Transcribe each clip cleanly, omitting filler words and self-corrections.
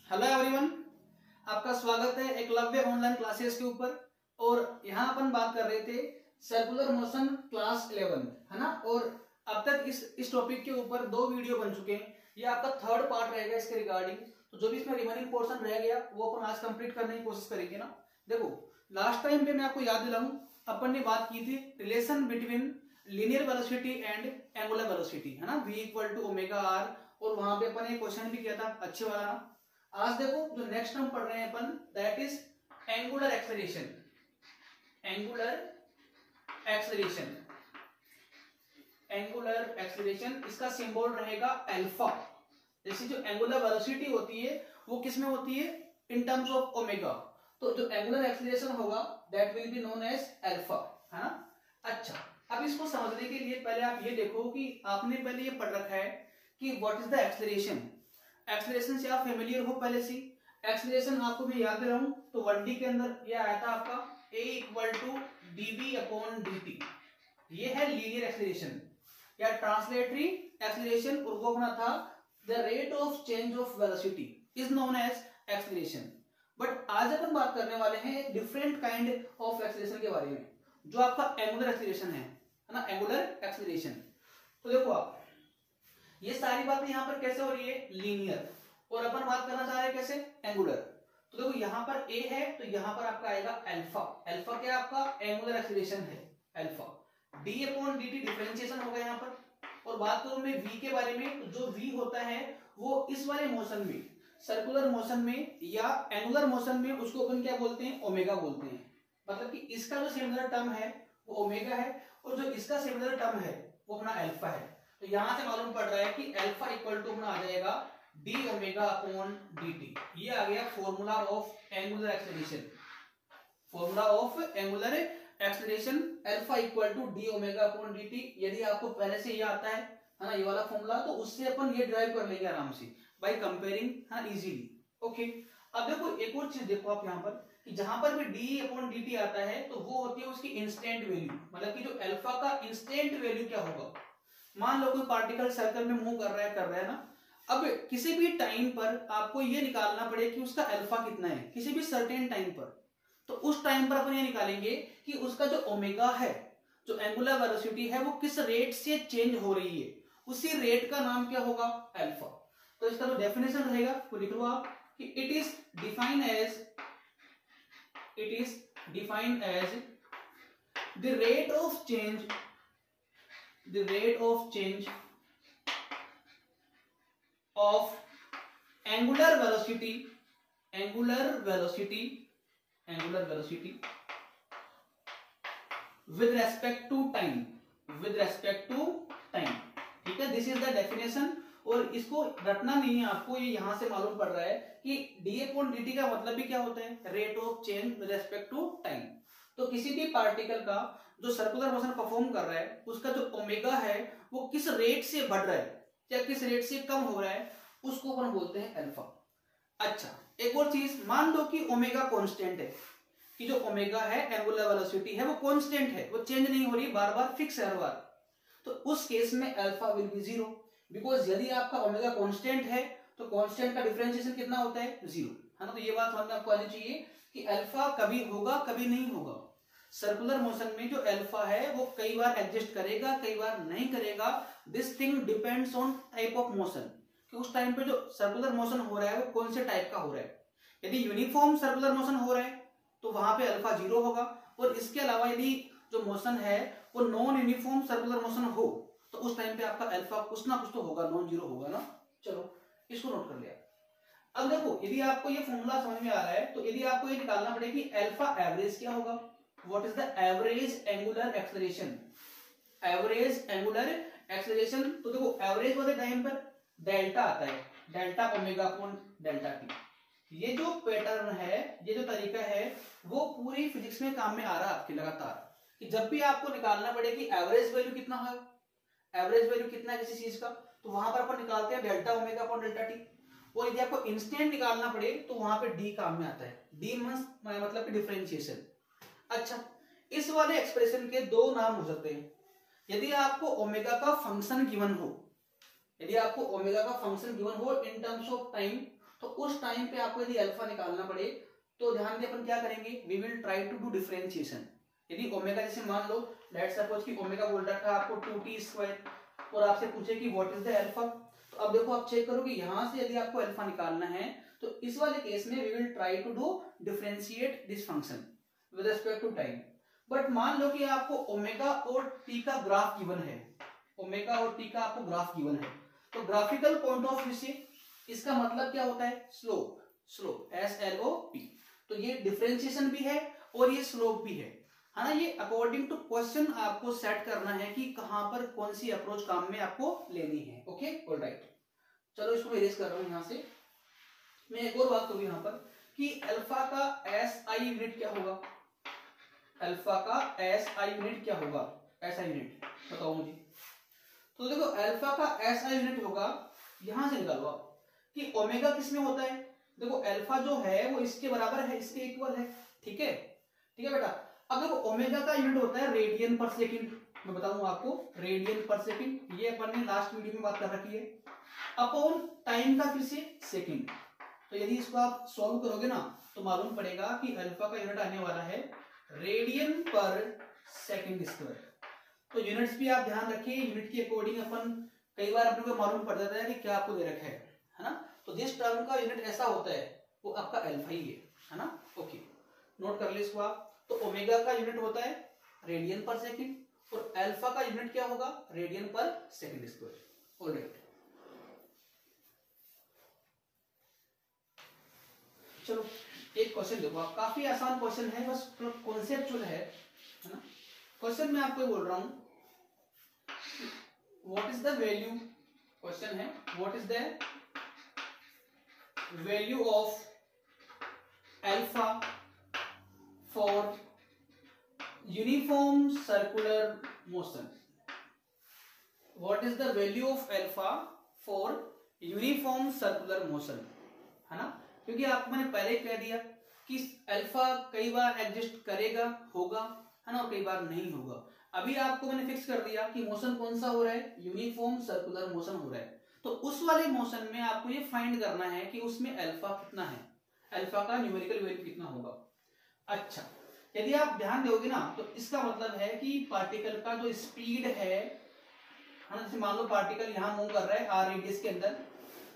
Hello everyone, आपका स्वागत है एकलव्य ऑनलाइन क्लासेस के ऊपर। और यहाँ अपन बात कर रहे थे सर्कुलर मोशन क्लास 11, है ना। और अब तक इस टॉपिक के ऊपर 2 वीडियो बन चुके हैं। ये आपका 3rd पार्ट रहेगा इसके रिगार्डिंग। तो जो भी इसमें रिमेनिंग पोर्शन रह गया वो अपन आज कंप्लीट करने की कोशिश करेंगे ना। देखो, लास्ट टाइम पे मैं आपको याद दिलाऊं, अपन ने बात की थी relation between linear velocity and angular velocity, है ना, v equal to omega R. और वहां पे अपन एक क्वेश्चन भी किया था अच्छे वाला। आज देखो जो नेक्स्ट हम पढ़ रहे हैं अपन, that is angular acceleration. Angular acceleration, angular acceleration, इसका सिंबल रहेगा अल्फा। जैसे जो एंगुलर वेलोसिटी होती है वो किस में होती है, इन टर्म्स ऑफ ओमेगा। तो जो एंगुलर एक्सेलरेशन होगा that will be known as alpha, है ना। अच्छा, अब इसको समझने के लिए पहले आप ये देखो कि आपने पहले ये पढ़ रखा है कि what is the acceleration. Acceleration से आप फेमिलियर हो पहले से। एक्सेलरेशन आपको मैं याद दे रहा हूं, तो 1D के अंदर ये आया था आपका a इक्वल टू dv/dt। ये है लीनियर एक्सेलरेशन या ट्रांसलेटरी एक्सेलरेशन, और वो अपना था the rate of change of velocity is known as acceleration. But आज अपन बात करने वाले हैं एक डिफरेंट काइंड ऑफ एक्सेलरेशन के बारे में, जो आपका एंगुलर एक्सेलरेशन है ना, एंगुलर एक्सेलरेशन। तो देखो आप, ये सारी बातें यहाँ पर कैसे हो रही है, लीनियर, और अपन बात करना चाह रहे हैं कैसे, एंगुलर। तो देखो यहाँ पर a है तो यहाँ पर आपका आएगा अल्फा। अल्फा क्या आपका एंगुलर एक्सेलरेशन है, अल्फा। d/dt डिफरेंशिएशन होगा यहाँ पर। और बात करूं मैं v के बारे में, तो जो v होता है वो इस वाले मोशन में, सर्कुलर मोशन में या एंगुलर मोशन में, उसको अपन क्या बोलते हैं, ओमेगा बोलते हैं। मतलब कि इसका जो सिमिलर टर्म है वो ओमेगा है, और जो इसका सिमिलर टर्म है वो अपना अल्फा है। तो यहां से मालूम पड़ रहा है कि अल्फा इक्वल टू अपना आ जाएगा d/dt। ये आ गया formula of angular acceleration. Formula of angular acceleration alpha equal to d/dt। यदि आपको पहले से ये आता है ना, ये वाला फॉर्मूला, तो उससे अपन ये ड्राइव कर लेंगे आराम से बाय कंपेयरिंग, हाँ, इजीली। ओके, अब देखो एक और चीज देखो आप यहाँ पर कि जहां पर भी d/dt आता है तो वो होती है उसकी इंस्टेंट वैल्यू। मतलब कि जो अल्फा का इंस्टेंट वैल्यू क्या होगा। मान लो कोई पार्टिकल सर्कल में मूव कर रहा है ना। अब किसी भी टाइम पर आपको ये निकालना पड़े कि उसका अल्फा कितना है, किसी भी सर्टेन टाइम पर। तो उस टाइम पर अपन ये निकालेंगे कि उसका जो ओमेगा है, जो एंगुलर वेलोसिटी है, वो किस रेट से चेंज हो रही है, उसी रेट का नाम क्या होगा, अल्फा। तो इसका जो डेफिनेशन रहेगा वो लिख लो आप कि it is defined as the rate of change of angular velocity with respect to time, ठीक है। This is the definition. और इसको रटना नहीं है आपको, ये यहां से मालूम पड़ रहा है कि d/dt का मतलब भी क्या होता है, rate of change with respect to time. तो किसी भी पार्टिकल का जो सर्कुलर मोशन परफॉर्म कर रहा है, उसका जो ओमेगा है वो किस रेट से बढ़ रहा है या किस रेट से कम हो रहा है, उसको अपन बोलते हैं अल्फा। अच्छा, एक और चीज, मान लो कि ओमेगा कांस्टेंट है, कि जो ओमेगा है एंगुलर वेलोसिटी है वो कांस्टेंट है, वो चेंज नहीं हो रही, बार बार फिक्स है हर बार। तो उस केस में अल्फा विल बी 0, बिकॉज यदि आपका ओमेगा कांस्टेंट है तो कांस्टेंट का डिफरेंशिएशन कितना होता है, 0, है ना। तो ये बात समझ में आपको आनी चाहिए कि अल्फा कभी होगा कभी नहीं होगा। सर्कुलर मोशन में जो अल्फा है वो कई बार एग्जिस्ट करेगा, कई बार नहीं करेगा। This thing depends on type of motion, कि उस टाइम पे जो सर्कुलर मोशन हो रहा है वो कौन से टाइप का हो रहा है। यदि यूनिफॉर्म सर्कुलर मोशन हो रहा है तो वहां पे अल्फा 0 होगा। और इसके अलावा यदि जो मोशन है वो नॉन यूनिफॉर्म सर्कुलर मोशन हो तो उस टाइम पे आपका अल्फा कुछ ना कुछ तो होगा, नॉन 0 होगा ना। चलो इसको नोट कर लिया। अब देखो, यदि आपको ये फॉर्मूला समझ में आ रहा है तो यदि आपको ये निकालना पड़े कि अल्फा एवरेज क्या होगा, what is the average angular acceleration, average angular acceleration. तो देखो एवरेज वाले टाइम पर डेल्टा आता है, delta omega upon delta T. ये जो पैटर्न है, ये जो तरीका है, वो पूरी फिजिक्स में काम में आ रहा है आपके लगातार, कि जब भी आपको निकालना पड़े कि एवरेज वैल्यू कितना है, एवरेज वैल्यू कितना है किसी चीज का, तो वहां पर अपन निकालते हैं delta omega upon delta T. और यदि आपको इंस्टेंट निकालना पड़े तो वहां पे डी काम में आता है, डी मतलब कि डिफरेंशिएशन। अच्छा, इस वाले एक्सप्रेशन के 2 नाम हो सकते हैं। यदि आपको ओमेगा का फंक्शन गिवन हो, यदि आपको ओमेगा का फंक्शन गिवन हो इन टर्म्स ऑफ टाइम, तो उस टाइम पे आपको यदि अल्फा निकालना पड़े तो ध्यान दें अपन क्या करेंगे, we will try to do differentiation. यदि ओमेगा जैसे मान लो लेट्स सपोज कि ओमेगा बोल रखा है आपको 2t² और आपसे पूछे कि व्हाट इज द अल्फा, तो अब देखो आप चेक करो कि यहां से यदि आपको अल्फा निकालना है तो इस वाले केस में we will try to do differentiate this function with respect to time. But मान लो कि आपको ओमेगा और टी का ग्राफ गिवन है, ओमेगा और टी का आपको ग्राफ गिवन है, तो ग्राफिकल पॉइंट ऑफ व्यू से इसका मतलब क्या होता है, स्लोप, स्लोप SLOP। तो ये डिफरेंशिएशन भी है और ये स्लोप भी है ना। ये अकॉर्डिंग टू क्वेश्चन आपको सेट करना है कि कहां पर कौन सी अप्रोच काम में आपको लेनी है। ओके ऑलराइट, चलो इसको इरेज कर रहा हूं यहां से। मैं एक और बात करूं यहां पर कि अल्फा का SI यूनिट क्या होगा, अल्फा का SI यूनिट क्या होगा, SI यूनिट बताओ मुझे। तो देखो अल्फा का SI यूनिट होगा, यहां से निकालो आप कि ओमेगा किस में होता है, देखो अल्फा जो है वो इसके बराबर है, इसके इक्वल है, ठीक है, ठीक है बेटा। अब देखो ओमेगा का यूनिट होता है रेडियन पर सेकंड, मैं बताऊंगा आपको रेडियन पर सेकंड, ये अपन ने लास्ट वीडियो में बात कर रखी है, अपॉन टाइम का फिर से सेकंड। तो यदि इसको आप सॉल्व करोगे ना तो मालूम पड़ेगा कि अल्फा का यूनिट आने वाला है रेडियन पर सेकंड स्क्वायर। तो यूनिट्स भी आप ध्यान रखिए, यूनिट के अकॉर्डिंग अपन कई बार अपने को मालूम पड़ जाता है कि क्या आपको दे रखा है ना। तो जिस टर्म का यूनिट ऐसा होता है वो आपका अल्फा ही है ना। ओके नोट कर ले इसको आप। तो ओमेगा का यूनिट होता है रेडियन पर सेकंड और अल्फा का यूनिट क्या होगा, रेडियन पर सेकंड स्क्वायर। ऑलराइट, चलो एक क्वेश्चन देखो आप, काफी आसान क्वेश्चन है, बस कॉन्सेप्चुअल है ना। क्वेश्चन में आपको बोल रहा हूं what is the value, question है what is the value of alpha for uniform circular motion, what is the value of alpha for uniform circular motion, है ना। क्योंकि आपको मैंने पहले कह दिया कि अल्फा कई बार एग्जिस्ट करेगा, होगा, है ना, और कई बार नहीं होगा। अभी आपको मैंने फिक्स कर दिया कि मोशन कौन सा हो रहा है, यूनिफॉर्म सर्कुलर मोशन हो रहा है। तो उस वाले मोशन में आपको ये फाइंड करना है कि उसमें अल्फा कितना है, अल्फा का न्यूमेरिकल वैल्यू कितना होगा। अच्छा यदि आप ध्यान दोगे ना तो इसका मतलब है कि पार्टिकल का जो स्पीड है, जैसे मान लो पार्टिकल यहां मूव कर रहा है r रेडियस के अंदर,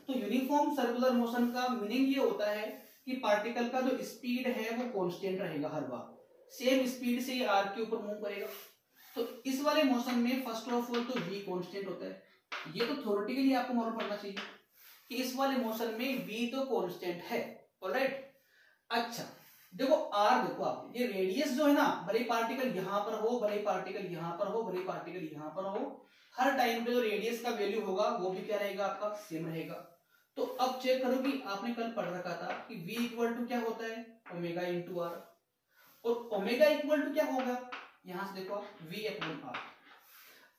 तो यूनिफॉर्म सर्कुलर मोशन का मीनिंग ये होता है कि पार्टिकल का जो स्पीड है वो कांस्टेंट रहेगा, हर बार सेम स्पीड से ये r के ऊपर मूव करेगा। तो इस वाले मोशन में फर्स्ट ऑफ ऑल तो v कांस्टेंट होता है, ये तो थ्योरेटिकली आपको मालूम पड़ना चाहिए कि इस वाले मोशन में v तो कांस्टेंट है। ऑलराइट, अच्छा देखो r, देखो आप ये रेडियस जो है ना, भले पार्टिकल यहां पर हो, भले पार्टिकल यहां पर हो, भले पार्टिकल यहां पर हो, हर टाइम पे जो रेडियस का वैल्यू होगा वो भी क्या रहेगा, आपका सेम रहेगा। तो अब चेक करो कि आपने कल पढ़ रखा था कि v इक्वल टू क्या होता है, ओमेगा इंटू आर, और ओमेगा इक्वल टू क्या होगा, यहां से देखो v अपॉन आर।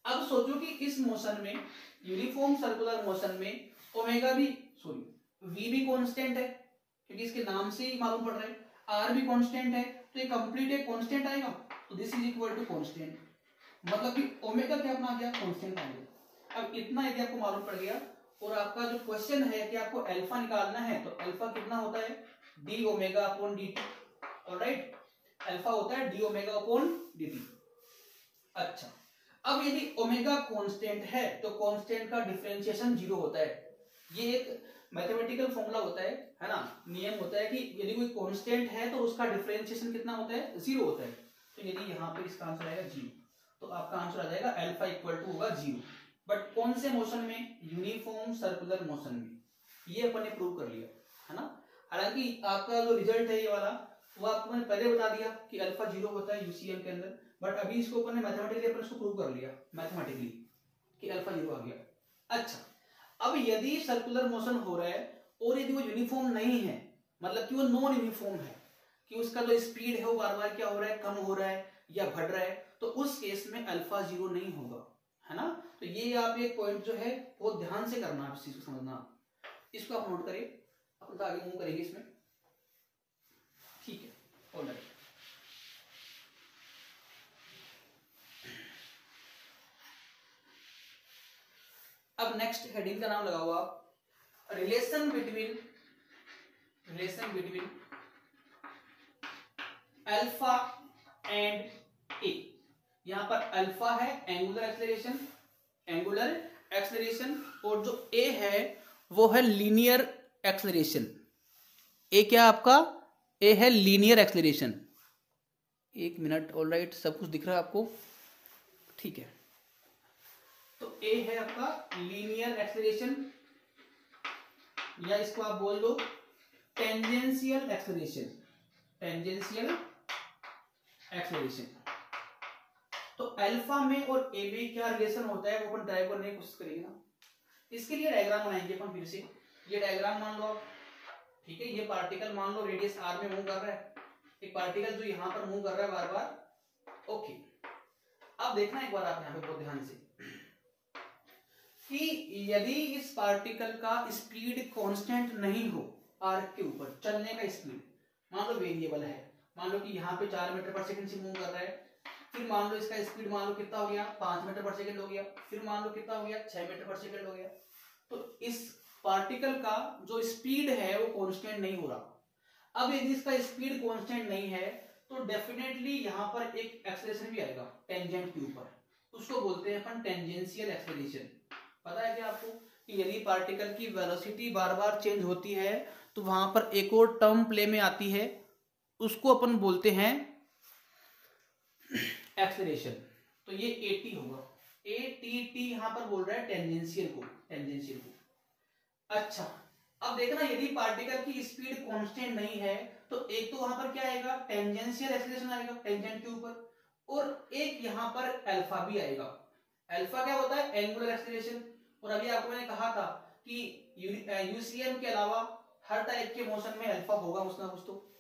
अब सोचो कि इस मोशन में, यूनिफॉर्म सर्कुलर मोशन में ओमेगा भी, सॉरी v भी कांस्टेंट है, क्योंकि इसके नाम से ही मालूम पड़ रहा है, r भी कांस्टेंट है, तो ये कंप्लीट एक कांस्टेंट आएगा, तो this is equal to constant, मतलब कि ओमेगा क्या अपना आ गया, कांस्टेंट आ गया। अब इतना यदि आपको मालूम पड़ गया और आपका जो क्वेश्चन है कि आपको अल्फा निकालना है, तो अल्फा कितना होता है, D omega upon D T. Alright, alpha होता है D omega upon D T. अच्छा अब यदि ओमेगा कांस्टेंट है तो कांस्टेंट का डिफरेंशिएशन जीरो होता है, ये एक मैथमेटिकल फॉर्मूला होता है ना, नियम होता है कि यदि कोई कांस्टेंट है तो उसका डिफरेंशिएशन कितना होता है, जीरो होता है। तो यदि यहाँ पे इसका आंसर आएगा जीरो, तो आपका आंसर आ जाएगा अल्फा इक्वल टू होगा जीरो। बट कौन से मोशन में, यूनिफॉर्म सर्कुलर मोशन में, ये अपन ने प्रूव कर लिया, है ना। हालांकि आपका जो रिजल्ट है ये वाला, वो आपको मैंने पहले बता दिया कि अल्फा जीरो होता है यूसीएल के अंदर, बट अभी इसको अपन ने मैथमेटिकली अपन इसको प्रूव कर लिया मैथमेटिकली कि अल्फा जीरो आ गया। अच्छा अब यदि सर्कुलर मोशन हो रहा है और यदि वो यूनिफॉर्म नहीं है, मतलब कि वो नॉन यूनिफॉर्म है, कि उसका जो स्पीड है वो बार बार क्या हो रहा है, कम हो रहा है या बढ़ रहा है, तो उस केस में अल्फा जीरो नहीं होगा, है ना। तो ये आप एक पॉइंट जो है वो ध्यान से करना, आप इस चीज को समझना, इसको आप नोट करिए, अपन तो आगे मूव करेंगे इसमें, ठीक है। ऑलराइट, अब नेक्स्ट हेडिंग का नाम लगाओ आप, relation between relation between alpha and a. यहां पर अल्फा है एंगुलर एक्सेलरेशन, और जो ए है वो है लीनियर एक्सेलरेशन। ए क्या आपका? ए है लीनियर एक्सेलरेशन। एक मिनट, ऑलराइट, सब कुछ दिख रहा है आपको? ठीक है, तो ए है आपका लीनियर एक्सेलरेशन, या इसको आप बोल दो टेंजेंशियल एक्सेलरेशन। तो अल्फा में और ए में क्या रिलेशन होता है वो अपन ड्राइव करने की कोशिश करेंगे ना। इसके लिए डायग्राम बनाएंगे अपन फिर से। ये डायग्राम मान लो आप, ठीक है, ये पार्टिकल मान लो रेडियस आर में मूव कर रहा है, एक पार्टिकल जो यहां पर मूव कर रहा है बार बार। ओके, अब देखना एक बार आप यहां पे बहुत ध्यान से कि यदि इस पार्टिकल का स्पीड कांस्टेंट नहीं हो आर्क के ऊपर, चलने का स्पीड मान लो वेरिएबल है, मान लो कि यहाँ पे 4 मीटर पर सेकंड से मूव कर रहा है, फिर मान लो इसका स्पीड मान लो कितना हो गया 5 मीटर पर सेकंड हो गया, फिर मान लो कितना हो गया 6 मीटर पर सेकंड हो गया, तो इस पार्टिकल का जो स्पीड है वो कांस्टेंट नहीं हो रहा। अब यदि इसका स्पीड कांस्टेंट नहीं है तो डेफिनेटली यहाँ पर एक एक्सेलरेशन भी आएगा टेंजेंट के ऊपर, उसको बोलते हैं अपन टेंजेंशियल एक्सेलरेशन। पता है क्या आपको कि यदि पार्टिकल की वेलोसिटी बार बार चेंज होती है तो वहां पर एक और टर्म प्ले में आती है, उसको अपन बोलते हैं एक्सेलरेशन। तो ये AT होगा, ATT यहां पर बोल रहा है टेंजेंशियल को। अच्छा, अब देखना यदि पार्टिकल की स्पीड कांस्टेंट नहीं है तो एक तो वहां पर क्या आएगा टेंजेंशियल एक्सेलरेशन आएगा टेंजेंट के ऊपर, और एक यहां पर अल्फा भी आएगा। अल्फा क्या होता है? Angular acceleration. और अभी आपको मैंने कहा था कि यूसीएम के अलावा हर टाइप के मोशन में अल्फा होगा कुछ ना कुछ। तो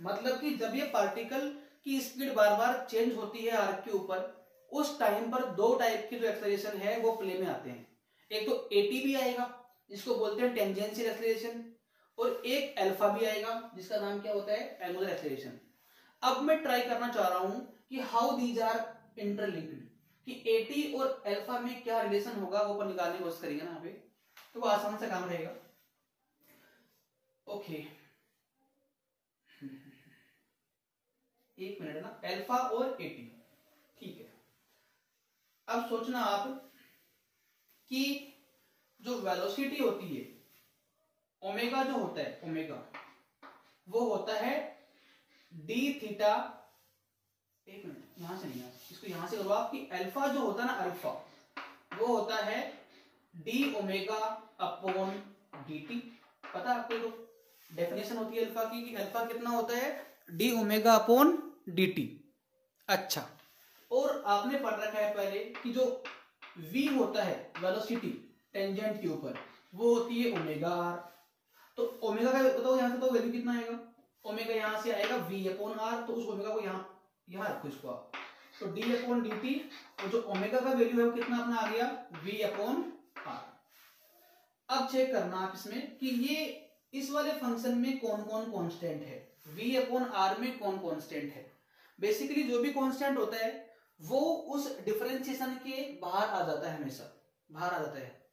मतलब कि जब ये पार्टिकल की स्पीड बार बार चेंज होती है आर्क के ऊपर, उस टाइम पर दो टाइप की जो एक्सेलरेशन है वो प्ले में आते हैं। एक तो एटी भी आएगा जिसको बोलते हैं टेंजेंशियल एक्सेलरेशन, और एक अल्फा भी आएगा जिसका नाम क्या होता है? Angular acceleration. अब मैं ट्राई करना चाह रहा हूं कि हाउ दीज आर इंटरलिंक्ड, कि एटी और अल्फा में क्या रिलेशन होगा वो अपन निकालने की कोशिश करेंगे ना यहाँ पे, तो वो आसान से काम रहेगा। ओके, एक मिनट ना, अल्फा और एटी, ठीक है। अब सोचना आप कि जो वेलोसिटी होती है ओमेगा, जो होता है ओमेगा, वो होता है डी थीटा। एक मिनट, यहां से नहीं, इसको यहां से करो आप कि अल्फा जो होता है ना, अल्फा वो होता है D omega upon D T. पता है आपको? तो डेफिनेशन होती है अल्फा की कि अल्फा कितना होता है? D omega upon D T. अच्छा, और आपने पढ़ रखा है पहले कि जो v होता है वेलोसिटी टेंजेंट के ऊपर, वो होती है ओमेगा आर। तो ओमेगा का बताओ यहां से, तो वैल्यू कितना आएगा? ओमेगा यहां से आएगा v अपॉन आर, तो उस ओमेगा को यहां रखो इसको आप, तो d अपॉन डी टी, और जो ओमेगा का वैल्यू है वो कितना अपना आ गया? v upon R. अब चेक करना आप इसमें कि ये इस वाले फंक्शन में कौन कौन कांस्टेंट है, v अपॉन आर में कौन कांस्टेंट है। बेसिकली जो भी कांस्टेंट होता है वो उस डिफरेंशिएशन के बाहर आ जाता है, हमेशा बाहर आ जाता है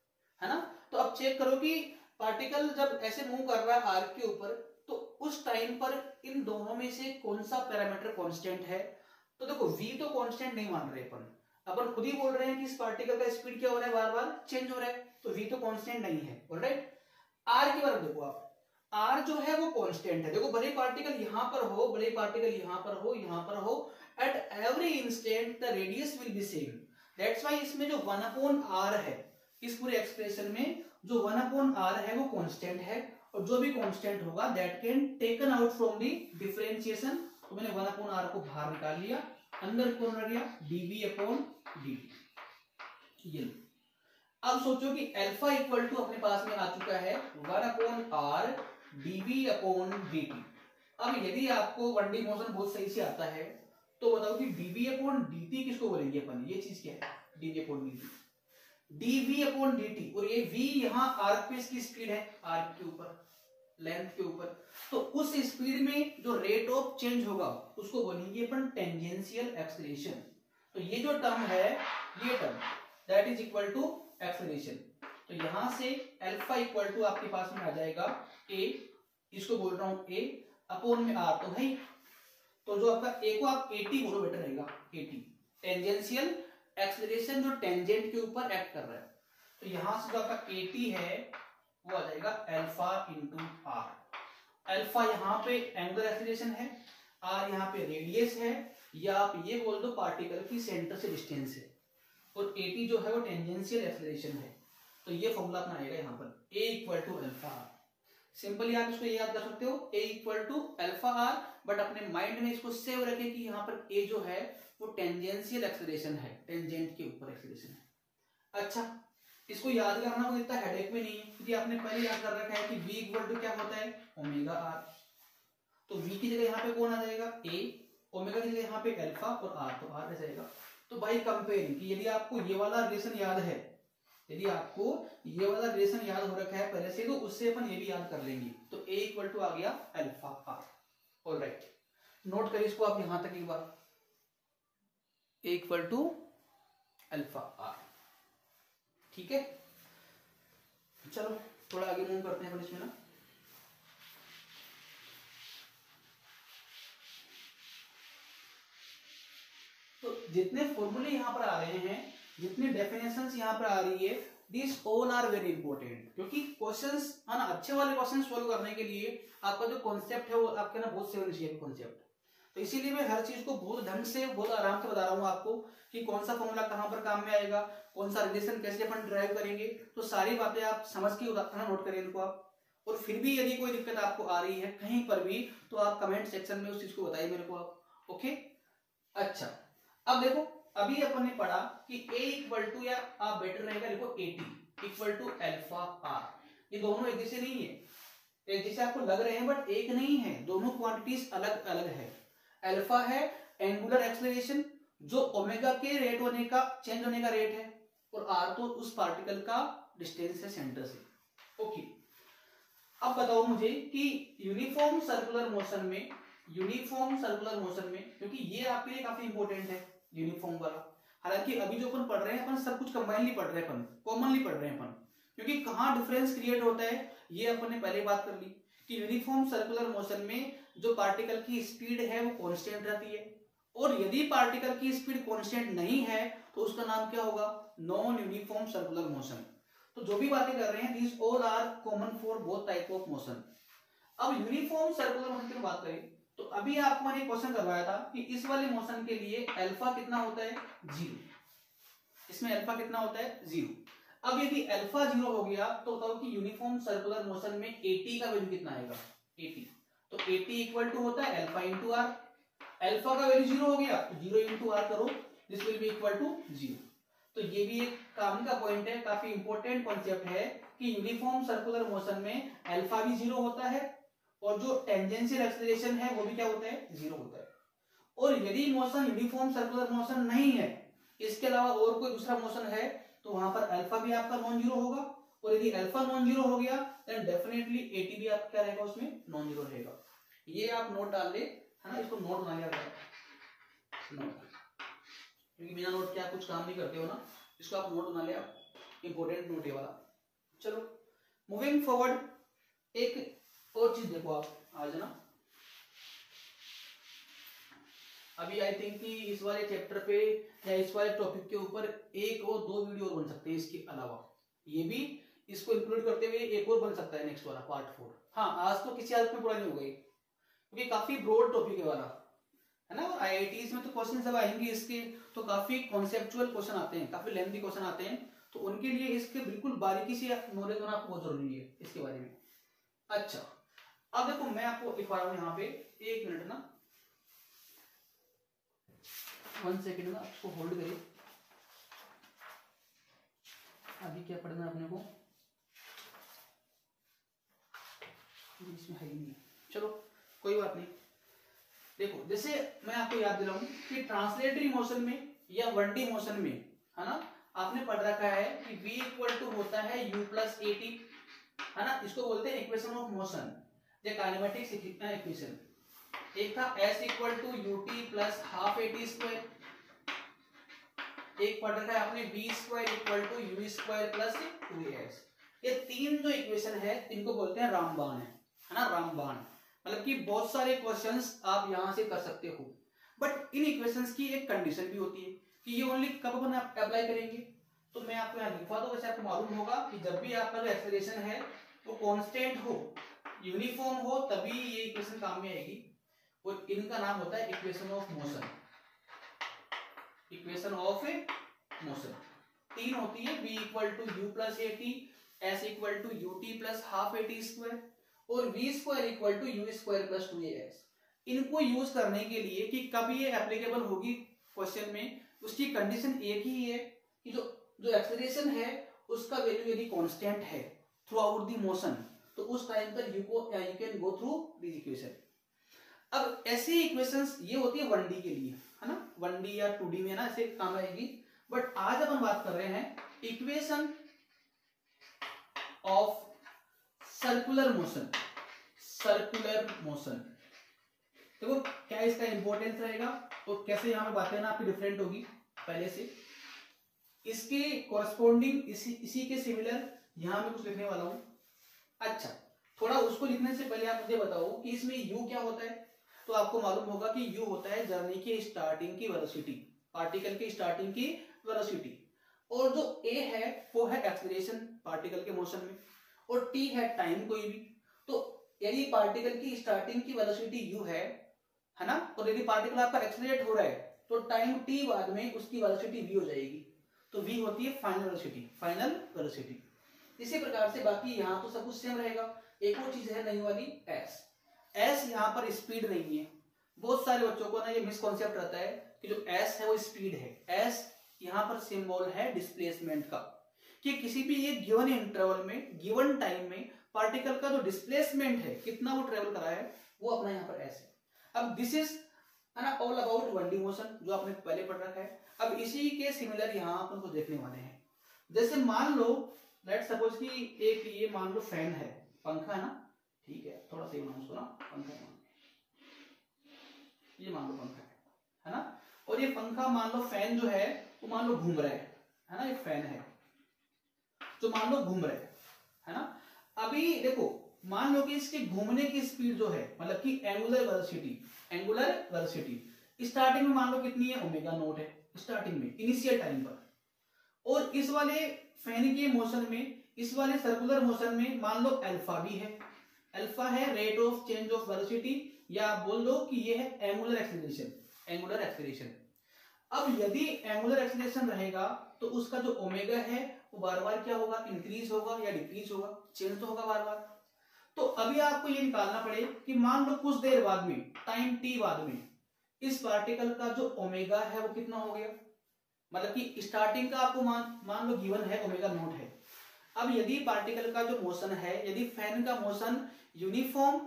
ना। तो अब चेक करो कि पार्टिकल जब ऐसे मूव कर रहा है आर्क के ऊपर, तो उस टाइम पर इन दोनों में से कौन सा पैरामीटर कांस्टेंट है। तो देखो v तो कांस्टेंट नहीं मान रहे अपन खुद ही बोल रहे हैं कि इस पार्टिकल का स्पीड क्या हो रहा है, बार बार चेंज हो रहा है, तो v तो कांस्टेंट नहीं है। ऑलराइट, r की बात देखो आप, r जो है वो कांस्टेंट है। देखो भले पार्टिकल यहां पर हो, भले पार्टिकल यहां पर हो, at every instant the radius will be same. That's why इसमें जो 1/r है, इस पूरे एक्सप्रेशन में जो 1/r है वो कांस्टेंट है, और जो भी कांस्टेंट होगा that can taken out from the differentiation। तो मैंने 1/r को बाहर निकाल लिया, अंदर कौन रह गया? dv upon dt। ये अब सोचो कि अल्फा इक्वल टू अपने पास में आ चुका है 1/r dv अपॉन dt। अब यदि आपको 1D मोशन बहुत सही से आता है तो बताओ कि dv अपॉन dt किसको बोलेंगे अपन? ये चीज क्या है? dv upon dt, dv upon dt, और ये v यहाँ आर्क पे इसकी स्पीड है, आर्क के ऊपर, लेंथ के ऊपर, तो उस स्पीड में जो रेट ऑफ चेंज होगा उसको बोलेंगे अपन टेंजेंशियल एक्सेलरेशन। तो ये जो टर्म है, ये term that is equal to acceleration. तो यहां से अल्फा इक्वल टू आपके पास में आ जाएगा a इसको बोल रहा हूं ए अपॉन में आर। तो भाई तो जो आपका ए को आप 80 बोलो बेटर रहेगा, 80 टेंजेंशियल एक्सेलरेशन जो टेंजेंट के ऊपर एक्ट कर रहा है। तो यहां से जो आपका 80 है वो आ जाएगा अल्फा इंटू आर। अल्फा यहाँ पे एंगुलर एक्सेलरेशन है, आर यहाँ पे रेडियस है, या आप ये बोल दो पार्टिकल की सेंटर से डिस्टेंस है, और 80 जो है वो टेंजेंशियल एक्सेलरेशन है। तो ये फॉर्मूला अपना आएगा यहाँ पर a equal to alpha r. Simply आप इसको याद कर सकते हो a equal to alpha r, but अपने माइंड में इसको सेव रखें कि यहाँ पर ए जो है वो टेंजेंशियल एक्सेलरेशन है, टेंजेंट के ऊपर एक्सेलरेशन है। अच्छा, इसको याद करना कोई इतना हेडेक भी नहीं है, क्योंकि आपने पहले याद कर रखा है कि v इक्वल टू क्या होता है ओमेगा आर। तो v की जगह यहाँ पे कौन आ जाएगा a, ओमेगा की जगह यहाँ पे अल्फा और r, तो r आ जाएगा। तो भाई कंपेयर कि यदि आपको ये वाला रिलेशन याद है, यदि आपको ये वाला रिलेशन याद हो रखा है पहले से, तो उससे अपन ये भी याद कर लेंगे। तो a इक्वल टू आ गया अल्फा आर। ऑलराइट, नोट करिए इसको आप यहां तक एक बार, a equal to alpha R. ठीक है, चलो थोड़ा आगे मूव करते हैं इसमें ना। तो जितने फॉर्मूले यहां पर आ रहे हैं, जितनी डेफिनेशंस यहां पर आ रही है, this all are very important, क्योंकि क्वेश्चंस है ना, अच्छे वाले क्वेश्चन सॉल्व करने के लिए आपका जो कॉन्सेप्ट है वो आपके ना बहुत सेवन चाहिए कॉन्सेप्ट। तो इसीलिए मैं हर चीज को बहुत ढंग से बहुत आराम से बता रहा हूँ आपको कि कौन सा फॉर्मूला कहाँ पर काम में आएगा, कौन सा रिलेशन कैसे अपन ड्राइव करेंगे। तो सारी बातें आप समझ के नोट करें इनको आप। और फिर भी यदि कोई दिक्कत आपको आ रही है कहीं पर भी, तो आप कमेंट सेक्शन में उस चीज को बताइए मेरे को आप। ओके, अच्छा अब देखो, अभी अपन ने पढ़ा कि a इक्वल टू, या आप बेटर रहेगा देखो 80 इक्वल टू अल्फा आर। ये दोनों एक जैसे नहीं है, एक जैसे आपको लग रहे हैं बट एक नहीं है, दोनों क्वांटिटीज अलग अलग है। अल्फा है एंगुलर एक्सेलरेशन जो ओमेगा के रेट होने का, चेंज होने का रेट है, और आर तो उस पार्टिकल का डिस्टेंस है सेंटर से। ओके, अब बताओ मुझे कि यूनिफॉर्म सर्कुलर मोशन में, यूनिफॉर्म सर्कुलर मोशन में, क्योंकि ये आपके लिए काफी इंपॉर्टेंट है यूनिफॉर्म वाला। हालांकि अभी जो अपन पढ़ रहे हैं अपन सब कुछ कंबाइनली पढ़ रहे हैं, अपन कॉमनली पढ़ रहे हैं अपन, क्योंकि कहाँ डिफरेंस क्रिएट होता है ये अपन ने पहले बात कर ली कि यूनिफॉर्म सर्कुलर मोशन में जो पार्टिकल की स्पीड है वो कांस्टेंट रहती है, और यदि पार्टिकल की स्पीड कांस्टेंट नहीं है तो उसका नाम क्या होगा, नॉन यूनिफॉर्म सर्कुलर मोशन। तो जो भी बातें कर रहे हैं these all are common for both type of motion. अब यूनिफॉर्म सर्कुलर मोशन की बात करें तो अभी आपको मैंने क्वेश्चन करवाया था कि इस वाले मोशन के लिए अल्फा कितना होता है 0, इसमें अल्फा कितना होता है 0। अब यदि अल्फा 0 हो गया तो बताओ कि यूनिफॉर्म सर्कुलर मोशन में 80 का वैल्यू कितना आएगा 80। तो 80 इक्वल टू होता है अल्फा इंटू आर। अल्फा का वैल्यू 0 हो गया तो 0 इंटू आर करो, this will be equal to 0। तो ये भी एक काम का पॉइंट है, काफी इंपॉर्टेंट कॉन्सेप्ट है कि यूनिफॉर्म सर्कुलर मोशन में अल्फा भी 0 होता है और जो टेंजेंशियल एक्सेलरेशन है वो भी क्या होता है 0 होता है। और यदि मोशन यूनिफॉर्म सर्कुलर मोशन नहीं है, इसके अलावा और कोई दूसरा मोशन है, तो वहां पर अल्फा भी आपका नॉन जीरो होगा, और यदि अल्फा नॉन जीरो हो गया देन डेफिनेटली 80 भी आपका क्या रहेगा उसमें नॉन जीरो रहेगा। ये आप नोट डाल ले, है ना, इसको नोट बना लिया नोट, क्योंकि बिना नोट के आप कुछ काम नहीं करते हो ना, इसको आप नोट बना लिया, इंपॉर्टेंट नोट ये वाला। चलो मूविंग फॉरवर्ड, एक और चीज देखो आप आज ना, अभी आई थिंक कि इस वाले चैप्टर पे या इस वाले टॉपिक के ऊपर एक और दो वीडियो और बन सकते हैं, इसके अलावा ये भी इसको इंक्लूड करते हुए एक और बन सकता है नेक्स्ट वाला पार्ट 4। हाँ, आज तो किसी हालत में पूरा नहीं हो गई क्योंकि काफी ब्रॉड टॉपिक है वाला, है ना, और आईआईटीज में तो क्वेश्चन जब आएंगे इसके तो काफी कॉन्सेप्चुअल क्वेश्चन आते हैं, काफी लेंथी क्वेश्चन आते हैं, तो उनके लिए इसके बिल्कुल बारीकी से नॉलेज होना आपको बहुत जरूरी है इसके बारे में। अच्छा, अब देखो मैं आपको लिखवा रहा हूं यहाँ पे, एक मिनट ना, 1 सेकेंड ना, आपको होल्ड करिए। अभी क्या पढ़ना है अपने को, इसमें है ही नहीं, चलो कोई बात नहीं। देखो जैसे मैं आपको याद दिलाऊं कि ट्रांसलेटरी मोशन में या 1D मोशन में, है ना, आपने पढ़ रखा है कि v इक्वल टू होता है u प्लस at, है ना, इसको बोलते हैं इक्वेशन ऑफ मोशन या काइनेमेटिक्स इक्वेशन। एक था s equal to ut plus half at square, एक पढ़ रखा है आपने v square equal to u square plus 2as। ये तीन जो इक्वेशन है इनको बोलते हैं रामबाण, है है ना, रामबाण। मतलब कि बहुत सारे क्वेश्चंस आप यहां से कर सकते हो, बट इन इक्वेशंस की एक कंडीशन भी होती है कि ये ओनली कब अपन अप्लाई करेंगे। तो मैं आपको यहाँ लिखवा दूं, वैसे आपको मालूम होगा कि जब भी आपका जो एक्सेलरेशन है वो कांस्टेंट हो, यूनिफॉर्म हो, तभी ये इक्वेशन काम में आएगी। और इनका नाम होता है equation of motion. Equation of motion तीन होती है, v equal to u plus a t, s equal to u t plus half a t square, और v square equal to u square plus 2ax। इनको use करने के लिए कि कब ये एप्लीकेबल होगी क्वेश्चन में, उसकी कंडीशन एक ही है कि जो एक्सेलरेशन है उसका वैल्यू यदि कांस्टेंट है थ्रू आउट दी मोशन, तो उस टाइम पर you can go through this equation. अब ऐसी इक्वेशंस ये होती है 1D के लिए, है ना, 1D या 2D में ना ऐसे काम आएगी। बट आज अपन बात कर रहे हैं equation of circular motion. Circular motion देखो क्या इसका इंपॉर्टेंस रहेगा, तो कैसे यहाँ पे बातें ना आपकी डिफरेंट होगी पहले से। इसके कॉरस्पॉन्डिंग इसी के सिमिलर यहाँ में कुछ लिखने वाला हूं। अच्छा, थोड़ा उसको लिखने से पहले आप मुझे बताओ कि इसमें u क्या होता है। तो आपको मालूम होगा कि u होता है जर्नी की स्टार्टिंग की वेलोसिटी, पार्टिकल की स्टार्टिंग की वेलोसिटी, और जो a है वो है एक्सेलरेशन पार्टिकल के मोशन में, और t है टाइम कोई भी। तो यदि पार्टिकल की स्टार्टिंग की वेलोसिटी u है ना, और यदि पार्टिकल आपका एक्सेलरेट हो रहा है तो टाइम t बाद में उसकी वेलोसिटी v हो जाएगी। तो v होती है फाइनल वेलोसिटी, फाइनल वेलोसिटी। इसी प्रकार से बाकी यहाँ तो सब कुछ सेम रहेगा। एक और चीज है नई वाली s। s यहाँ पर स्पीड नहीं है। बहुत सारे बच्चों को ना ये मिसकॉन्सेप्ट रहता है कि जो s है वो स्पीड है। s यहाँ पर सिंबल है डिस्प्लेसमेंट का, कि किसी भी एक गिवन इंटरवल में, गिवन टाइम में पार्टिकल का जो डिस्प्लेसमेंट है, कितना वो ट्रेवल करा है, वो अपना यहाँ पर s है। अब दिस इज है ना ऑल अबाउट 1D मोशन, जो आपने पहले पढ़ रखा है। अब इसी के सिमिलर यहाँ अपन को देखने वाले हैं। जैसे मान लो लेट्स सपोज कि एक ये मान लो फैन है, पंखा है ना, ठीक है, थोड़ा सही मान उसको ना, पंखा मान, ये मान लो पंखा है ना, और ये पंखा मान लो फैन जो है वो मान लो घूम रहा है ना, एक फैन है जो मान लो घूम रहा है ना। अभी देखो मान लो कि इसके घूमने की स्पीड जो है, मतलब कि एंगुलर वेलोसिटी स्टार्टिंग में मान लो कितनी है, ओमेगा नॉट है स्टार्टिंग में, इनिशियल टाइम पर। और इस वाले फैन के मोशन में, इस वाले सर्कुलर मोशन में मान लो अल्फा भी है। अल्फा है rate of change of velocity, या आप बोल दो कि ये है एंगुलर एक्सेलरेशन। अब यदि एंगुलर एक्सेलरेशन रहेगा तो उसका जो ओमेगा है वो बार बार क्या होगा, इंक्रीज होगा या डिक्रीज होगा, चेंज तो होगा बार बार। तो अभी आपको ये निकालना पड़े कि मान लो कुछ देर बाद में, टाइम t बाद में, इस पार्टिकल का जो ओमेगा है वो कितना हो गया। मतलब कि स्टार्टिंग का आपको मान लो गिवन है ओमेगा नॉट है। अब यदि पार्टिकल का जो मोशन है, यदि फैन का मोशन यूनिफॉर्म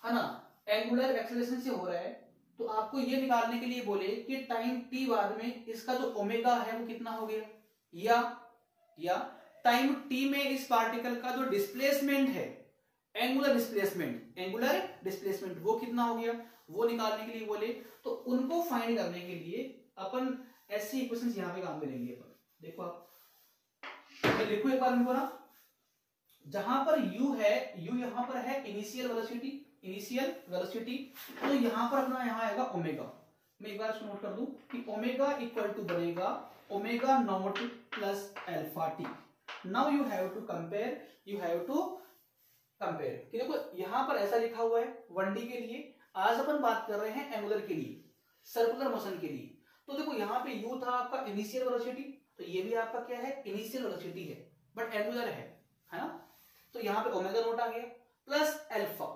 है ना एंगुलर एक्सेलरेशन से हो रहा है, तो आपको ये निकालने के लिए बोले कि टाइम t बाद में इसका जो ओमेगा है वो कितना हो गया, या टाइम t में इस पार्टिकल का जो डिस्प्लेसमेंट है, एंगुलर डिस्प्लेसमेंट वो कितना हो गया, वो निकालने के लिए बोले। तो उनको फाइंड करने के लिए अपन ऐसी इक्वेशंस यहाँ पे काम में लेंगे अपन। देखो आप, मैं लिखूं एक बार इनको ना, जहां पर u है, u यहाँ पर है इनिशियल वेलोसिटी, तो यहाँ पर अपना यहाँ आएगा ओमेगा। मैं एक बार इसको नोट कर दूं कि ओमेगा इक्वल टू बनेगा omega naught plus alpha T. Now you have to compare कि देखो यहाँ पर ऐसा लिखा हुआ है 1D के लिए, आज अपन बात कर रहे हैं एंगुलर के लिए, सर्कुलर मोशन के लिए। तो देखो यहाँ पे u था आपका इनिशियल वेलोसिटी, तो ये भी आपका क्या है, इनिशियल वेलोसिटी है, बट एंगुलर है ना। तो यहाँ पे ओमेगा नोट आ गया प्लस अल्फा।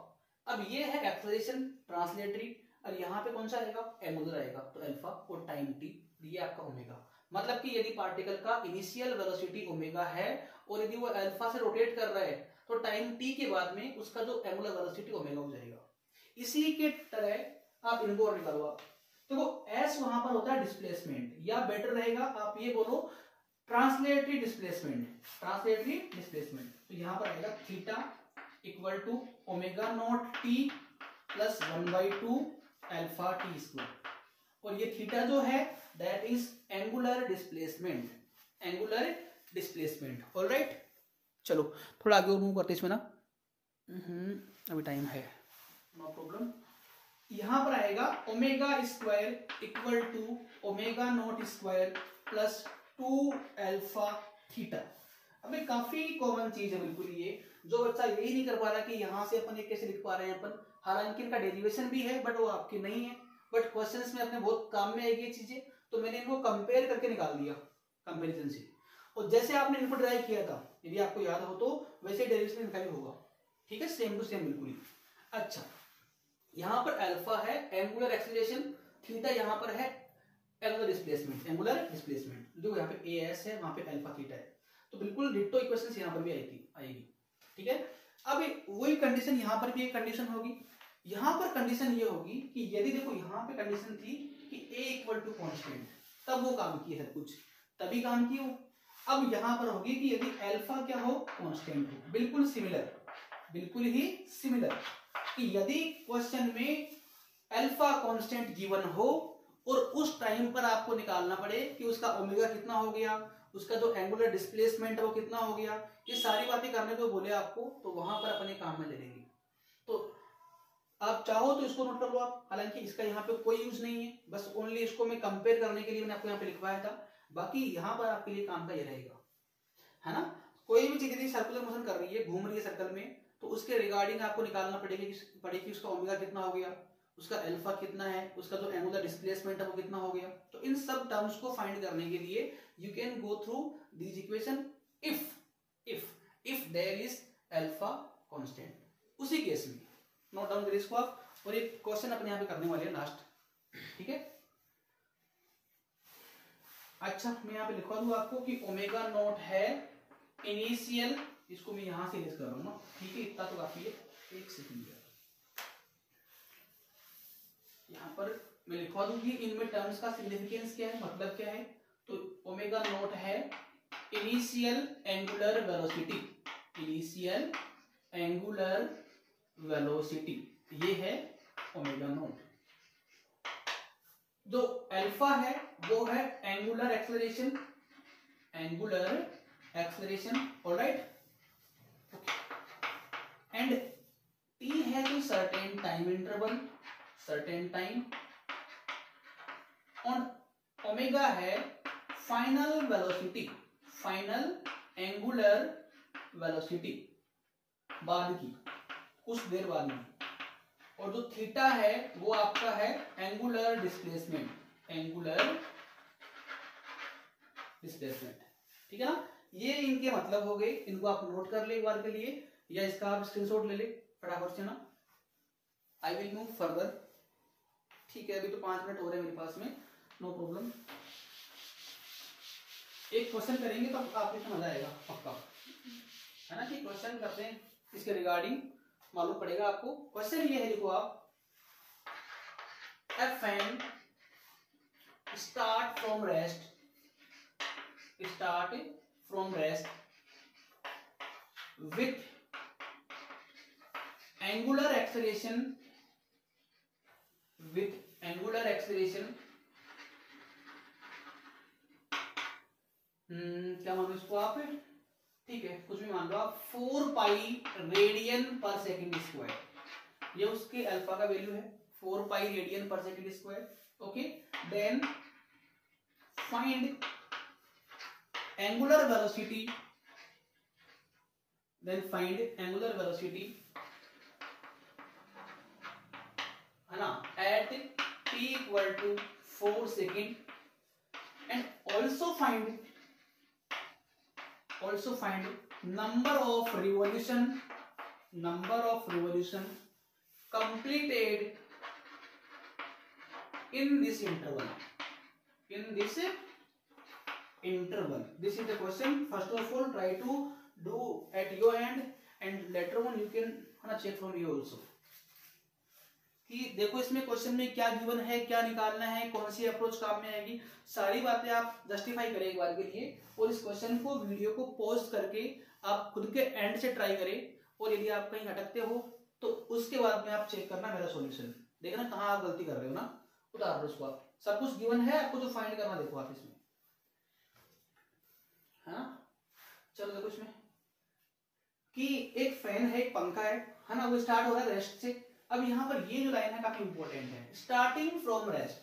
अब ये है एक्सेलरेशन ट्रांसलेटरी, और यहाँ पे कौन सा आएगा, एंगुलर आएगा, तो अल्फा और टाइम t, ये आपका ओमेगा। मतलब कि यदि पार्टिकल का इनिशियल वेलोसिटी ओमेगा है और यदि वो अल्फा से रोटेट कर रहा है, तो टाइम t के बाद में उसका जो एंगुलर वेलोसिटी ओमेगा हो जाएगा। इसी के तरह आप इनको और निकालो। देखो s वहां पर होता है डिस्प्लेसमेंट, या बेटर रहेगा आप ये बोलो ट्रांसलेटरी डिस्प्लेसमेंट। तो यहाँ पर आएगा theta equal to omega naught t plus 1/2 alpha T square, और ये थीटा जो है that is angular displacement. Alright, चलो थोड़ा आगे मूव करते इसमें ना। अभी टाइम है, नो प्रॉब्लम। यहाँ पर आएगा omega square equal to omega naught square plus 2 alpha theta. अभी काफी कॉमन चीज है बिल्कुल ये, जो बच्चा यही नहीं कर पा रहा कि यहाँ से अपन ये कैसे लिख पा रहे हैं अपन, हालांकि इनका डेरिवेशन भी है बट वो आपकी नहीं है, बट क्वेश्चंस में अपने बहुत काम में आएगी ये चीजें, तो मैंने इनको कंपेयर करके निकाल दिया कंपैरिजन से। और जैसे आपने इनपुट ड्राइव किया था, यदि आपको याद हो तो वैसे डेरिवेशन निकाली होगा, ठीक है, सेम टू सेम बिल्कुल ही। अच्छा, यहाँ पर अल्फा है एंगुलर एक्सीलरेशन, थीटा यहाँ पर है एंगुलर डिस्प्लेसमेंट, एंगुलर डिस्प्लेसमेंट, जो यहाँ पे एस है वहां पे अल्फा थीटा है, तो बिल्कुल डिट्टो इक्वेशन यहाँ पर भी आएगी, ठीक है। अब वही कंडीशन यहाँ पर भी एक कंडीशन होगी, यहाँ पर कंडीशन ये होगी कि यदि देखो यहाँ पे कंडीशन थी कि a इक्वल टू कॉन्स्टेंट, तब वो काम किया है कुछ, तभी काम की वो। अब यहाँ पर होगी कि यदि अल्फा क्या हो, कांस्टेंट हो, बिल्कुल सिमिलर, बिल्कुल ही सिमिलर, कि यदि क्वेश्चन में अल्फा कांस्टेंट गिवन हो और उस टाइम पर आपको निकालना पड़े कि उसका ओमेगा कितना हो गया, उसका जो एंगुलर डिस्प्लेसमेंट है वो कितना हो गया, ये सारी बातें करने को बोले आपको, तो वहां पर अपने काम में ले लेंगे। तो आप चाहो तो इसको नोट कर लो आप, हालांकि इसका यहाँ पे कोई यूज नहीं है, बस ओनली इसको मैं कंपेयर करने के लिए मैंने आपको यहाँ पे लिखवाया था, बाकी यहाँ पर आपके लिए काम का ये रहेगा, है ना। कोई भी चीज यदि सर्कुलर मोशन कर रही है, घूम रही है सर्कल में, तो उसके रिगार्डिंग आपको निकालना पड़ेगी उसका ओमेगा कितना हो गया, उसका अल्फा कितना है, उसका जो एंगुलर डिस्प्लेसमेंट है वो कितना हो गया। तो इन सब टर्म्स को फाइंड करने के लिए you can go through this equation if there is alpha constant, उसी केस में नोट डाउन करिए इसको आप, और एक क्वेश्चन अपने यहाँ पे करने वाले हैं लास्ट, ठीक है। अच्छा, मैं यहाँ पे लिखवा दूं आपको कि ओमेगा नॉट है इनिशियल, इसको मैं यहां से लिख कर रहा हूं ना, ठीक है, इतना तो काफी है, एक सेकंड यहाँ पर मैं लिखवा दूं कि इनमें टर्म्स का सिग्निफिकेंस क्या है, मतलब क्या है। तो ओमेगा नॉट है initial angular velocity, initial angular velocity, ये है ओमेगा नॉट। जो अल्फा है वो है angular acceleration, angular acceleration, alright, and T है कोई certain time interval, certain time, और ओमेगा है final velocity, final angular velocity, बाद की, कुछ देर बाद में, और जो थीटा है वो आपका है एंगुलर डिस्प्लेसमेंट, एंगुलर डिस्प्लेसमेंट, ठीक है ना। ये इनके मतलब हो गए, इनको आप नोट कर ले एक बार के लिए, या इसका आप स्क्रीनशॉट ले ले फटाफट से ना। आई विल मूव फर्दर, ठीक है, अभी तो 5 मिनट हो रहे हैं मेरे पास में, नो प्रॉब्लम। एक क्वेश्चन करेंगे तो आपको इसमें मजा आएगा पक्का, है ना, कि क्वेश्चन करते हैं इसके रिगार्डिंग, मालूम पड़ेगा आपको। क्वेश्चन ये है, देखो आप, F N start from rest, start from rest with angular acceleration, with angular acceleration, क्या मान लो इसको आप, ठीक है, कुछ भी मान लो आप, 4 pi radian per second square, ये उसके अल्फा का वैल्यू है, 4 pi radian per second square, okay. Then find angular velocity, then find angular velocity, है ना, at t equal to 4 second, and also find number of revolution completed in this interval, this is the question. First of all, try to do at your end, and later on you can check from you also कि देखो इसमें question में क्या given है, क्या निकालना है, कौन सी अप्रोच काम में आएगी, सारी बातें आप जस्टिफाई करें एक बार के लिए, और इस क्वेश्चन को वीडियो को पॉज करके आप खुद के एंड से ट्राई करें, और यदि आप कहीं अटकते हो तो उसके बाद में आप चेक करना मेरा सॉल्यूशन, देखना कहाँ आप गलती कर रहे हो ना, उतार दो उसको आप, सब कुछ गिवन है, आपको जो फाइंड करना देखो आप इसमें, है ना। चलो देखो इसमें कि एक फैन है, एक पंखा है, है ना, वो स्टार्ट हो रहा है रेस्ट से। अब यहाँ पर ये जो लाइन है काफी इंपॉर्टेंट है, स्टार्टिंग फ्रॉम रेस्ट,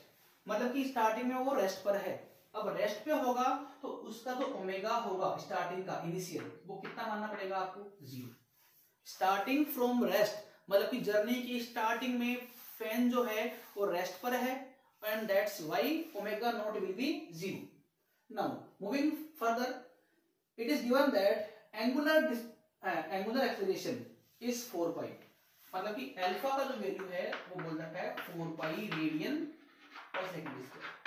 मतलब कि स्टार्टिंग में वो रेस्ट पर है। अब रेस्ट पे होगा तो उसका जो ओमेगा होगा स्टार्टिंग का इनिशियल, वो कितना मानना पड़ेगा आपको, 0। स्टार्टिंग फ्रॉम रेस्ट मतलब कि जर्नी की स्टार्टिंग में फैन जो है वो रेस्ट पर है, and that's why omega naught will be 0। Now moving further, it is given that angular acceleration is 4 पाई, मतलब कि अल्फा का जो वैल्यू है वो बोल रखा है 4 पाई रेडियन पर सेकंड स्क्वायर।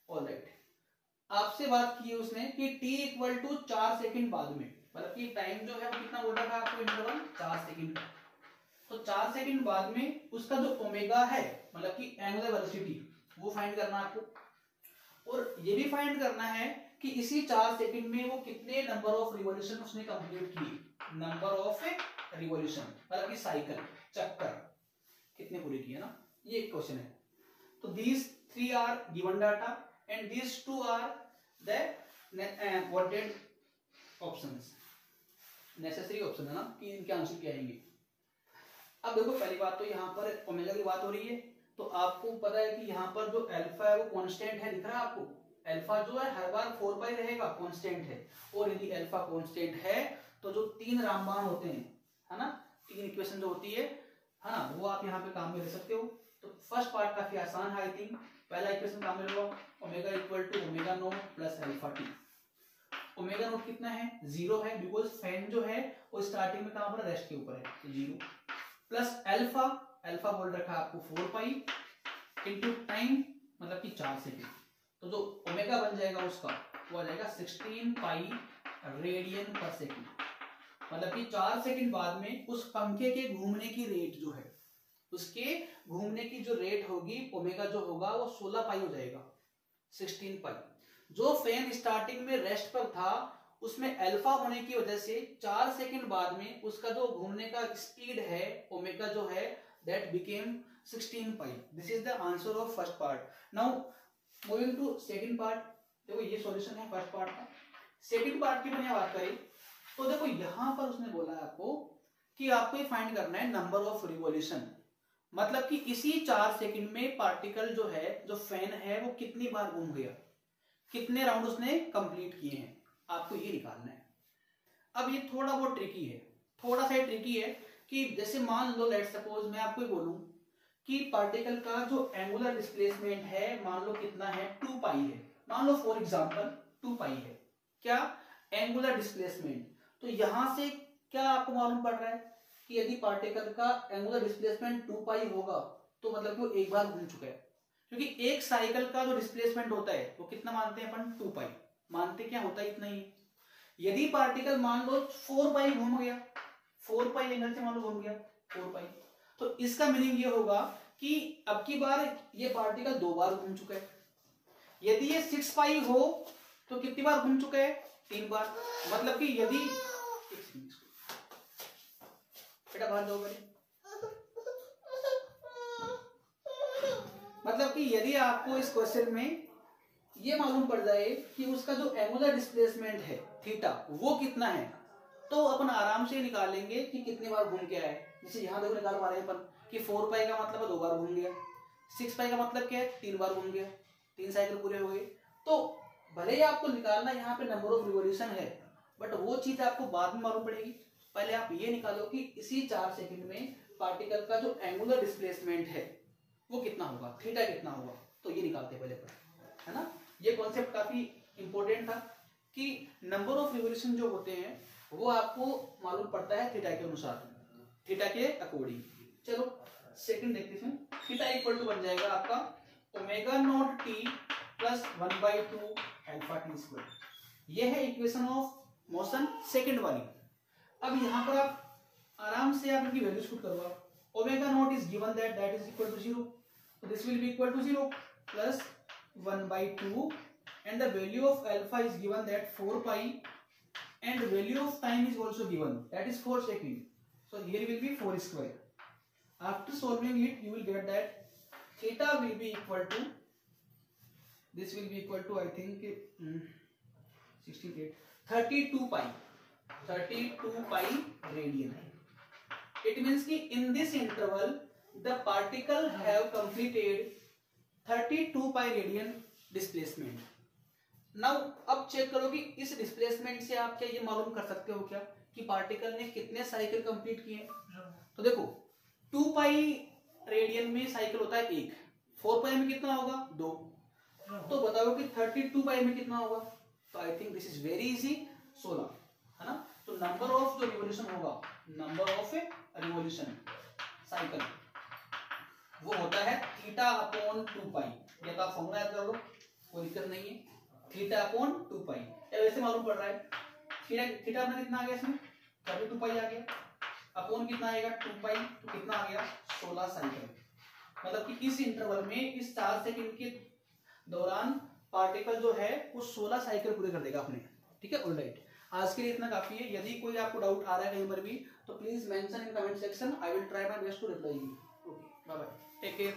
ऑलराइट, आपसे बात की है उसने कि t इक्वल टू 4 सेकंड बाद में, मतलब कि टाइम जो है वो कितना बोल रखा है आपको, इंटरवल 4 सेकंड का। तो 4 सेकंड बाद में उसका जो ओमेगा है मतलब कि एंगुलर वेलोसिटी, वो फाइंड करना आपको, और ये भी फाइंड करना है कि इसी 4 सेकंड में वो कितने नंबर ऑफ रिवॉल्यूशन उसने कंप्लीट किए, नंबर ऑफ रिवॉल्यूशन मतलब कि साइकिल, चक्कर कितने पूरे किए ना, ये एक क्वेश्चन है। तो these 3 are given data and these 2 are the wanted options, necessary option है ना कि इनके आंसर क्या आएंगे। अब देखो पहली बात तो यहाँ पर ओमेगा की बात हो रही है, तो आपको पता है कि यहाँ पर जो अल्फा है वो कांस्टेंट है, दिख रहा है आपको, अल्फा जो है हर बार 4 पाई रहेगा, कांस्टेंट है। और यदि अल्फा कांस्टेंट है तो जो 3 रामबाण होते हैं, है ना, 3 इक्वेशन जो होती है ना, वो आप यहाँ पे काम में ले सकते हो। तो फर्स्ट पार्ट काफी आसान है आई थिंक। पहला इक्वेशन काम में लो, omega equal to omega naught plus alpha t. Omega naught कितना है, 0 है, बिकॉज फैन जो है वो स्टार्टिंग में कहां पर, रेस्ट के ऊपर है, तो 0 प्लस अल्फा, अल्फा बोल रखा है आपको 4 पाई इंटू टाइम मतलब कि 4 सेकेंड, तो जो ओमेगा बन जाएगा उसका वो आ जाएगा 16 पाई रेडियन पर सेकेंड, मतलब कि 4 सेकेंड बाद में उस पंखे के घूमने की रेट जो है, उसके घूमने की जो रेट होगी ओमेगा जो होगा वो 16 पाई हो जाएगा, 16 पाई। जो फैन स्टार्टिंग में रेस्ट पर था उसमें अल्फा होने की वजह से 4 सेकंड बाद में उसका जो घूमने का स्पीड है ओमेगा जो है that became 16 pi. This is the answer of first part. Now moving to second part. देखो ये सॉल्यूशन है फर्स्ट पार्ट का। सेकंड पार्ट की मैंने बात करी तो देखो यहां पर उसने बोला है आपको कि आपको ये फाइंड करना है नंबर ऑफ रिवॉल्यूशन, मतलब कि इसी 4 सेकंड में पार्टिकल जो है, जो फैन है, वो कितनी बार घूम गया, कितने राउंड उसने कंप्लीट किए हैं, आपको ये निकालना है। अब ये थोड़ा बहुत ट्रिकी है, थोड़ा सा ट्रिकी है कि जैसे मान लो लेट सपोज मैं आपको बोलूं कि पार्टिकल का जो एंगुलर डिस्प्लेसमेंट है मान लो कितना है, 2 पाई है, मान लो फॉर एग्जांपल 2 पाई है क्या एंगुलर डिस्प्लेसमेंट। तो यहां से क्या आपको मालूम पड़ रहा है कि यदि पार्टिकल का एंगुलर डिस्प्लेसमेंट 2 पाई होगा तो मतलब कि वो एक बार घूम चुका है, क्योंकि एक साइकिल का जो डिस्प्लेसमेंट होता है वो कितना मानते हैं अपन, 2 पाई मानते, क्या होता है इतना ही। यदि पार्टिकल मान लो 4 पाई घूम गया, 4 पाई एंगल से मान लो घूम गया 4 पाई, तो इसका मीनिंग ये होगा कि अब की बार ये पार्टिकल 2 बार घूम चुका है। यदि ये 6 पाई हो तो कितनी बार घूम चुका है, 3 बार। मतलब कि यदि बेटा बाहर जाओ बड़े, मतलब कि यदि आपको इस क्वेश्चन में ये मालूम पड़ जाए कि उसका जो एंगुलर डिस्प्लेसमेंट है थीटा वो कितना है, तो अपन आराम से निकालेंगे कि कितने बार घूम के आए। जैसे यहाँ देखो निकाल पा रहे हैं अपन कि 4 पाई का मतलब है 2 बार घूम गया, 6 पाई का मतलब क्या है 3 बार घूम गया, 3 साइकिल पूरे हो गए। तो भले ही आपको निकालना यहाँ पे नंबर ऑफ रिवॉल्यूशन है, बट वो चीज आपको बाद में मालूम पड़ेगी। पहले आप ये निकालो कि इसी 4 सेकंड में पार्टिकल का जो एंगुलर डिस्प्लेसमेंट है वो कितना होगा, थीटा कितना होगा, तो ये निकालते पहले पर, है ना। ये कॉन्सेप्ट काफी इंपॉर्टेंट था कि नंबर ऑफ रिवॉल्यूशन जो होते हैं वो आपको मालूम पड़ता है थीटा के अनुसार, थीटा के अकॉर्डिंग। चलो सेकंड देखते हैं। थीटा इक्वल टू बन जाएगा आपका omega naught T plus 1/2 alpha T square. ये है इक्वेशन ऑफ मोशन सेकंड वाली। अब यहाँ पर आप आराम से आप इनकी वैल्यू पुट करो। Omega naught is given that is equal to 0, so this will be equal to 0 plus 1/2 and the value of alpha is given that 4 pi and value of time is also given that is 4 second, so here will be 4 square. After solving it you will get that theta will be equal to, this will be equal to I think 68 32 pi 32 pi radian, it means कि in this interval the particle have completed 32 pi radian displacement. Now अब check करो कि इस displacement से आप क्या ये मालूम कर सकते हो क्या कि पार्टिकल ने कितने साइकिल कंप्लीट किए। तो देखो 2 पाई रेडियन में साइकिल होता है 1, 4 पाई में कितना होगा 2, तो बताओ कि 32 पाई में कितना होगा। तो I think this is very easy, 16 है ना। तो नंबर ऑफ जो रिवोल्यूशन होगा, नंबर ऑफ रिवोल्यूशन साइकिल वो होता है थीटा अपॉन 2 पाई। या तो आप फॉर्मूला याद कर लो, कोई दिक्कत नहीं है, थीटा अपॉन 2 पाई। या वैसे मालूम पड़ रहा है थीटा अपना कितना आ गया इसमें 32 पाई आ गया, अपॉन कितना आएगा 2 पाई, तो कितना आ गया 16 साइकिल। मतलब कि इस इंटरवल में इस 4 सेकंड के दौरान पार्टिकल जो है वो 16 साइकिल पूरे कर देगा अपने। ठीक है, ऑलराइट, आज के लिए इतना काफी है। यदि कोई आपको डाउट आ रहा है कहीं पर भी तो please mention in comment section, I will try my best to reply you. Okay, bye bye, take care.